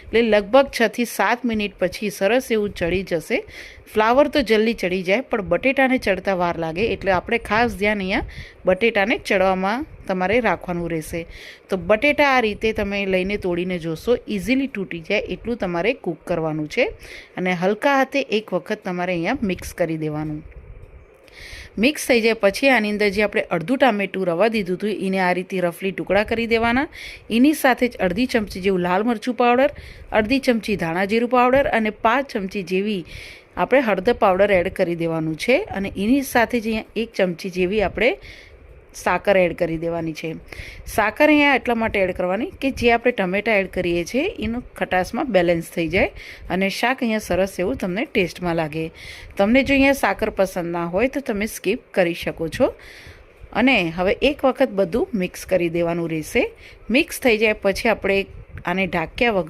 એટલે લગભગ 6 થી 7 મિનિટ પછી સરસ એવું ચડી જશે. ફ્લાવર તો જલ્દી ચડી જાય, પણ બટેટાને ચડતા વાર લાગે, એટલે આપણે ખાસ ધ્યાન અહીંયા બટેટાને ચડવામાં તમારે રાખવાનું રહેશે. તો બટેટા આ રીતે તમે લઈને તોડીને જોશો, ઇઝીલી તૂટી જાય એટલું તમારે કૂક કરવાનું છે. અને હલકા હાથે એક વખત તમારે અહીંયા મિક્સ કરી દેવાનું. મિક્સ થઈ જાય પછી આની અંદર જે આપણે અડધું ટામેટું રવા દીધું હતું એને આ રીતે રફલી ટુકડા કરી દેવાના. એની સાથે જ અડધી ચમચી જેવું લાલ મરચું પાવડર, અડધી ચમચી ધાણા જીરું પાવડર અને 5 ચમચી જેવી આપણે હળદર પાવડર એડ કરી દેવાનું છે. અને એની સાથે જ અહીંયા 1 ચમચી જેવી આપણે સાકર એડ કરી દેવાની છે. સાકર અહીંયા એટલા માટે એડ કરવાની કે જે આપણે ટમેટા એડ કરીએ છીએ એનું ખટાશમાં બેલેન્સ થઈ જાય અને શાક અહીંયા સરસ એવું તમને ટેસ્ટમાં લાગે. તમને જો અહીંયા સાકર પસંદ ના હોય તો તમે સ્કીપ કરી શકો છો. અને હવે એક વખત બધું મિક્સ કરી દેવાનું રહેશે. મિક્સ થઈ જાય પછી આપણે આને ઢાંક્યા વગર